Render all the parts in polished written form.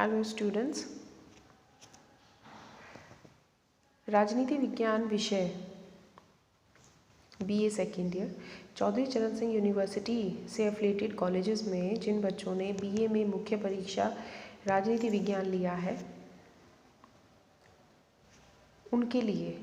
Hello students, राजनीति विज्ञान विषय बीए सेकेंड ईयर चौधरी चरण सिंह यूनिवर्सिटी से एफिलिएटेड कॉलेजेस में जिन बच्चों ने बीए में मुख्य परीक्षा राजनीति विज्ञान लिया है उनके लिए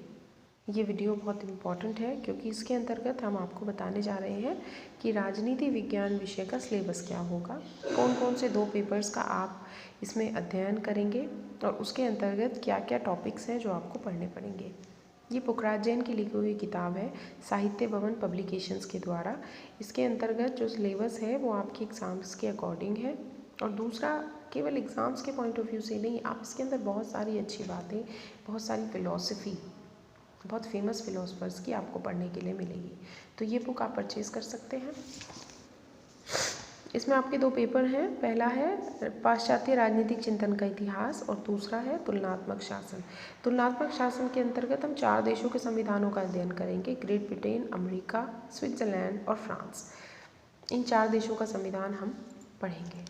ये वीडियो बहुत इम्पॉर्टेंट है, क्योंकि इसके अंतर्गत हम आपको बताने जा रहे हैं कि राजनीति विज्ञान विषय का सिलेबस क्या होगा, कौन कौन से 2 पेपर्स का आप इसमें अध्ययन करेंगे और उसके अंतर्गत क्या क्या टॉपिक्स हैं जो आपको पढ़ने पड़ेंगे। ये पुखराज जैन की लिखी हुई किताब है साहित्य भवन पब्लिकेशंस के द्वारा। इसके अंतर्गत जो सिलेबस है वो आपके एग्ज़ाम्स के अकॉर्डिंग है, और दूसरा केवल एग्ज़ाम्स के पॉइंट ऑफ व्यू से नहीं, आप इसके अंदर बहुत सारी अच्छी बातें, बहुत सारी फ़िलॉसफी, बहुत फेमस फ़िलोसफर्स की आपको पढ़ने के लिए मिलेगी। तो ये बुक आप परचेज़ कर सकते हैं। इसमें आपके 2 पेपर हैं, पहला है पाश्चात्य राजनीतिक चिंतन का इतिहास और दूसरा है तुलनात्मक शासन। तुलनात्मक शासन के अंतर्गत हम 4 देशों के संविधानों का अध्ययन करेंगे, ग्रेट ब्रिटेन, अमेरिका, स्विट्ज़रलैंड और फ्रांस। इन 4 देशों का संविधान हम पढ़ेंगे।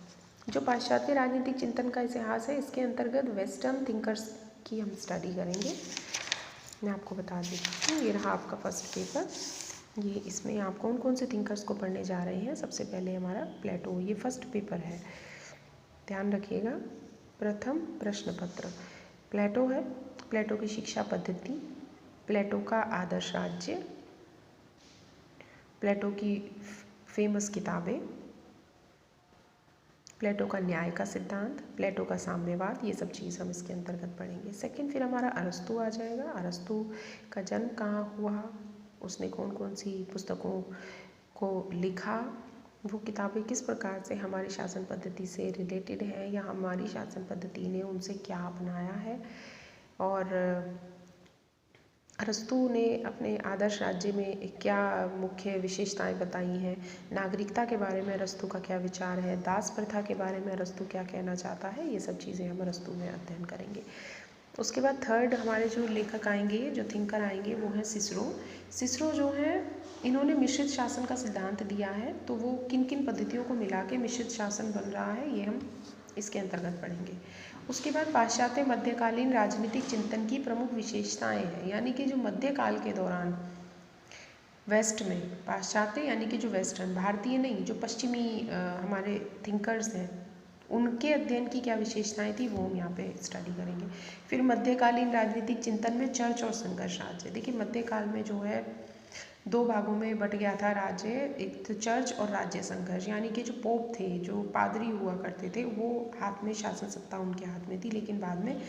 जो पाश्चात्य राजनीतिक चिंतन का इतिहास है, इसके अंतर्गत वेस्टर्न थिंकर्स की हम स्टडी करेंगे। मैं आपको बता देती हूँ, ये रहा आपका फर्स्ट पेपर। ये इसमें आप कौन कौन से थिंकर्स को पढ़ने जा रहे हैं। सबसे पहले हमारा प्लेटो, ये फर्स्ट पेपर है, ध्यान रखिएगा। प्रथम प्रश्न पत्र प्लेटो है, प्लेटो की शिक्षा पद्धति, प्लेटो का आदर्श राज्य, प्लेटो की फेमस किताबें, प्लेटो का न्याय का सिद्धांत, प्लेटो का साम्यवाद, ये सब चीज़ हम इसके अंतर्गत पढ़ेंगे। सेकंड फिर हमारा अरस्तु आ जाएगा। अरस्तु का जन्म कहाँ हुआ, उसने कौन कौन सी पुस्तकों को लिखा, वो किताबें किस प्रकार से हमारी शासन पद्धति से रिलेटेड है या हमारी शासन पद्धति ने उनसे क्या अपनाया है, और अरस्तु ने अपने आदर्श राज्य में क्या मुख्य विशेषताएं बताई हैं, नागरिकता के बारे में अरस्तु का क्या विचार है, दास प्रथा के बारे में अरस्तु क्या कहना चाहता है, ये सब चीज़ें हम अरस्तु में अध्ययन करेंगे। उसके बाद थर्ड हमारे जो लेखक आएंगे, जो थिंकर आएंगे, वो हैं सिसरो। सिसरो जो है, इन्होंने मिश्रित शासन का सिद्धांत दिया है, तो वो किन किन पद्धतियों को मिला के मिश्रित शासन बन रहा है, ये हम इसके अंतर्गत पढ़ेंगे। उसके बाद पाश्चात्य मध्यकालीन राजनीतिक चिंतन की प्रमुख विशेषताएं हैं, यानी कि जो मध्यकाल के दौरान वेस्ट में, पाश्चात्य यानी कि जो वेस्टर्न, भारतीय नहीं, जो पश्चिमी हमारे थिंकर्स हैं, उनके अध्ययन की क्या विशेषताएं थी वो हम यहाँ पे स्टडी करेंगे। फिर मध्यकालीन राजनीतिक चिंतन में चर्च और संघर्ष राज्य। देखिए मध्यकाल में जो है 2 भागों में बट गया था राज्य, एक तो चर्च और राज्य संघर्ष, यानी कि जो पोप थे, जो पादरी हुआ करते थे, वो हाथ में शासन सत्ता उनके हाथ में थी, लेकिन बाद में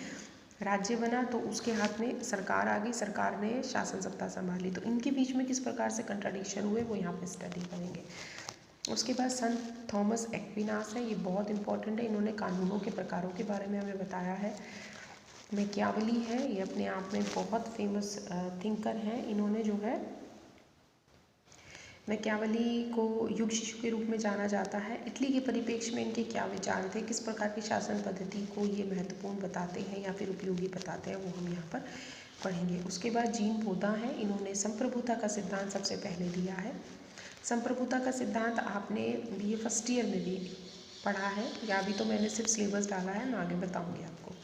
राज्य बना तो उसके हाथ में सरकार आ गई, सरकार ने शासन सत्ता संभाली। तो इनके बीच में किस प्रकार से कंट्राडिक्शन हुए वो यहाँ पे स्टडी करेंगे। उसके बाद संत थॉमस एक्विनास है, ये बहुत इंपॉर्टेंट है। इन्होंने कानूनों के प्रकारों के बारे में हमें बताया है। मैकियावली है, ये अपने आप में बहुत फेमस थिंकर हैं। इन्होंने जो है मैकियावली को युग शिशु के रूप में जाना जाता है। इटली के परिप्रेक्ष्य में इनके क्या विचार थे, किस प्रकार की शासन पद्धति को ये महत्वपूर्ण बताते हैं या फिर उपयोगी बताते हैं, वो हम यहाँ पर पढ़ेंगे। उसके बाद जीन पोदा है, इन्होंने संप्रभुता का सिद्धांत सबसे पहले दिया है। संप्रभुता का सिद्धांत आपने बीए फर्स्ट ईयर में भी पढ़ा है, या अभी तो मैंने सिर्फ सिलेबस डाला है, मैं आगे बताऊँगी आपको।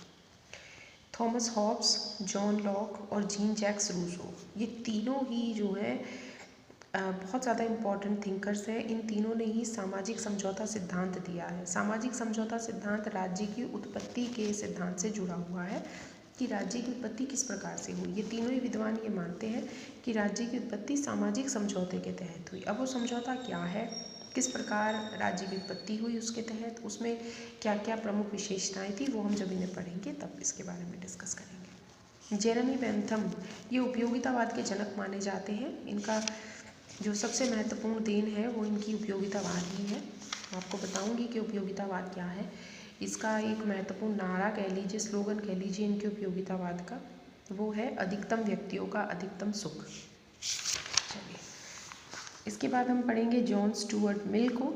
थॉमस हॉब्स, जॉन लॉक और जीन जैक्स रूसो, ये तीनों ही जो है बहुत ज़्यादा इम्पॉर्टेंट थिंकर्स हैं। इन तीनों ने ही सामाजिक समझौता सिद्धांत दिया है। सामाजिक समझौता सिद्धांत राज्य की उत्पत्ति के सिद्धांत से जुड़ा हुआ है कि राज्य की उत्पत्ति किस प्रकार से हुई। ये तीनों ही विद्वान ये मानते हैं कि राज्य की उत्पत्ति सामाजिक समझौते के तहत हुई। अब वो समझौता क्या है, किस प्रकार राज्य की उत्पत्ति हुई उसके तहत, उसमें क्या क्या प्रमुख विशेषताएँ थी, वो हम जब इन्हें पढ़ेंगे तब इसके बारे में डिस्कस करेंगे। जेरेमी बेंथम, ये उपयोगितावाद के जनक माने जाते हैं। इनका जो सबसे महत्वपूर्ण देन है वो इनकी उपयोगितावाद ही है। आपको बताऊंगी कि उपयोगितावाद क्या है। इसका एक महत्वपूर्ण नारा कह लीजिए, स्लोगन कह लीजिए इनके उपयोगितावाद का, वो है अधिकतम व्यक्तियों का अधिकतम सुख। चलिए, इसके बाद हम पढ़ेंगे जॉन स्टुअर्ट मिल को।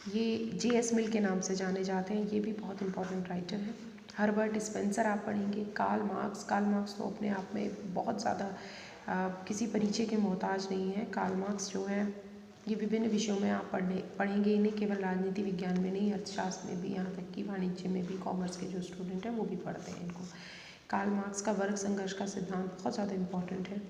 ये जेएस मिल के नाम से जाने जाते हैं, ये भी बहुत इंपॉर्टेंट राइटर हैं। हर्बर्ट स्पेंसर आप पढ़ेंगे। कार्ल मार्क्स तो अपने आप में बहुत ज़्यादा किसी परिचय के मोहताज नहीं है। कार्ल मार्क्स जो है ये विभिन्न विषयों में आप पढ़ेंगे इन्हें, केवल राजनीति विज्ञान में नहीं, अर्थशास्त्र में भी, यहाँ तक कि वाणिज्य में भी कॉमर्स के जो स्टूडेंट हैं वो भी पढ़ते हैं इनको। कार्ल मार्क्स का वर्ग संघर्ष का सिद्धांत बहुत ज़्यादा इम्पॉर्टेंट है।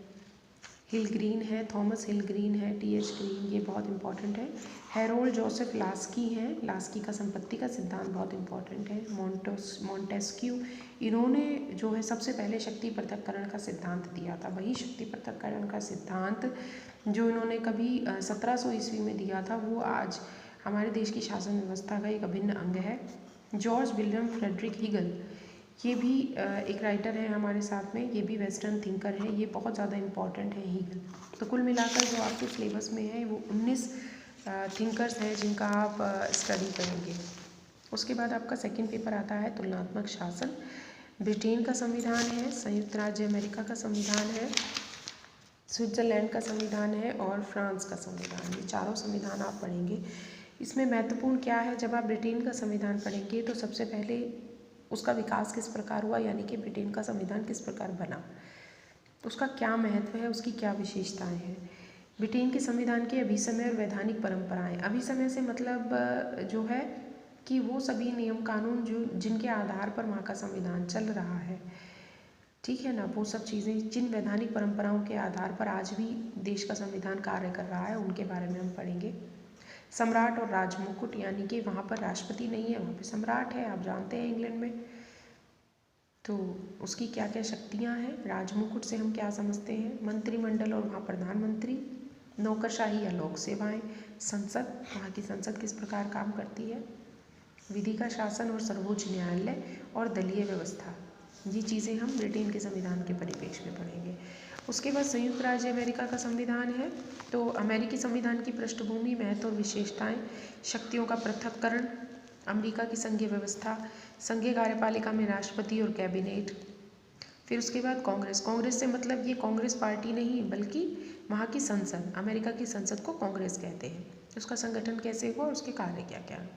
हिल ग्रीन है, थॉमस हिल ग्रीन है, टी.एच. ग्रीन, ये बहुत इंपॉर्टेंट है। हैरोल्ड जोसेफ लास्की हैं, लास्की का संपत्ति का सिद्धांत बहुत इंपॉर्टेंट है। मॉन्टेस्क्यू, इन्होंने जो है सबसे पहले शक्ति पृथक्करण का सिद्धांत दिया था। वही शक्ति पृथक्करण का सिद्धांत जो इन्होंने कभी 1700 ईस्वी में दिया था, वो आज हमारे देश की शासन व्यवस्था का एक अभिन्न अंग है। जॉर्ज विलियम फ्रेडरिक हीगल, ये भी एक राइटर है हमारे साथ में, ये भी वेस्टर्न थिंकर है, ये बहुत ज़्यादा इम्पॉर्टेंट है हीगल। तो कुल मिलाकर जो आपके सिलेबस में है वो 19 थिंकर्स हैं जिनका आप स्टडी करेंगे। उसके बाद आपका सेकंड पेपर आता है तुलनात्मक शासन। ब्रिटेन का संविधान है, संयुक्त राज्य अमेरिका का संविधान है, स्विट्ज़रलैंड का संविधान है और फ्रांस का संविधान। ये चारों संविधान आप पढ़ेंगे। इसमें महत्वपूर्ण क्या है, जब आप ब्रिटेन का संविधान पढ़ेंगे तो सबसे पहले उसका विकास किस प्रकार हुआ, यानी कि ब्रिटेन का संविधान किस प्रकार बना, उसका क्या महत्व है, उसकी क्या विशेषताएं हैं। ब्रिटेन के संविधान के अभिसमय और वैधानिक परंपराएं। अभिसमय से मतलब जो है कि वो सभी नियम कानून जो जिनके आधार पर वहाँ का संविधान चल रहा है, ठीक है ना, वो सब चीज़ें जिन वैधानिक परंपराओं के आधार पर आज भी देश का संविधान कार्य कर रहा है, उनके बारे में हम पढ़ेंगे। सम्राट और राजमुकुट, यानी कि वहाँ पर राष्ट्रपति नहीं है, वहाँ पे सम्राट है, आप जानते हैं इंग्लैंड में, तो उसकी क्या क्या शक्तियाँ हैं। राजमुकुट से हम क्या समझते हैं, मंत्रिमंडल और वहाँ प्रधानमंत्री, नौकरशाही या लोक सेवाएं, संसद, वहाँ की संसद किस प्रकार काम करती है, विधि का शासन और सर्वोच्च न्यायालय और दलीय व्यवस्था, ये चीज़ें हम ब्रिटेन के संविधान के परिप्रेक्ष्य में पढ़ेंगे। उसके बाद संयुक्त राज्य अमेरिका का संविधान है, तो अमेरिकी संविधान की पृष्ठभूमि, महत्व और विशेषताएं, शक्तियों का पृथक्करण, अमेरिका की संघीय व्यवस्था, संघीय कार्यपालिका में राष्ट्रपति और कैबिनेट। फिर उसके बाद कांग्रेस। कांग्रेस से मतलब ये कांग्रेस पार्टी नहीं बल्कि वहाँ की संसद, अमेरिका की संसद को कांग्रेस कहते हैं। उसका संगठन कैसे हुआ, उसके कार्य क्या क्या हैं।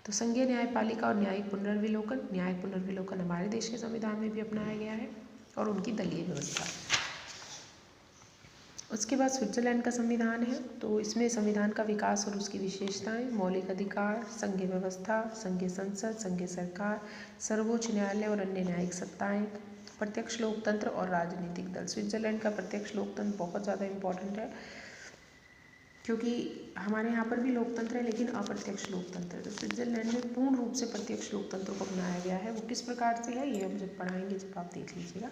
तो संघीय न्यायपालिका और न्यायिक पुनर्विलोकन, न्यायिक पुनर्विलोकन हमारे देश के संविधान में भी अपनाया गया है, और उनकी दलीय व्यवस्था। उसके बाद स्विट्ज़रलैंड का संविधान है, तो इसमें संविधान का विकास और उसकी विशेषताएं, मौलिक अधिकार, संघीय व्यवस्था, संघीय संसद, संघीय सरकार, सर्वोच्च न्यायालय और अन्य न्यायिक सत्ताएं, प्रत्यक्ष लोकतंत्र और राजनीतिक दल। स्विट्ज़रलैंड का प्रत्यक्ष लोकतंत्र बहुत ज़्यादा इम्पोर्टेंट है, क्योंकि हमारे यहाँ पर भी लोकतंत्र है लेकिन अप्रत्यक्ष लोकतंत्र है। तो स्विट्ज़रलैंड में पूर्ण रूप से प्रत्यक्ष लोकतंत्र को अपनाया गया है। वो किस प्रकार से है, ये हम जब पढ़ाएंगे जब आप देख लीजिएगा।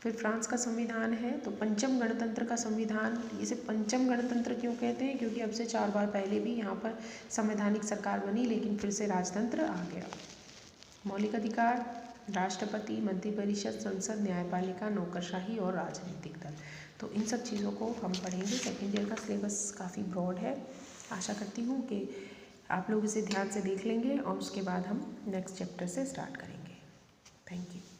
फिर फ्रांस का संविधान है, तो पंचम गणतंत्र का संविधान। इसे पंचम गणतंत्र क्यों कहते हैं, क्योंकि अब से 4 बार पहले भी यहाँ पर संवैधानिक सरकार बनी, लेकिन फिर से राजतंत्र आ गया। मौलिक अधिकार, राष्ट्रपति, मंत्रिपरिषद, संसद, न्यायपालिका, नौकरशाही और राजनीतिक दल। तो इन सब चीज़ों को हम पढ़ेंगे। सेकेंड ईयर का सिलेबस काफ़ी ब्रॉड है। आशा करती हूँ कि आप लोग इसे ध्यान से देख लेंगे और उसके बाद हम नेक्स्ट चैप्टर से स्टार्ट करेंगे। Thank you.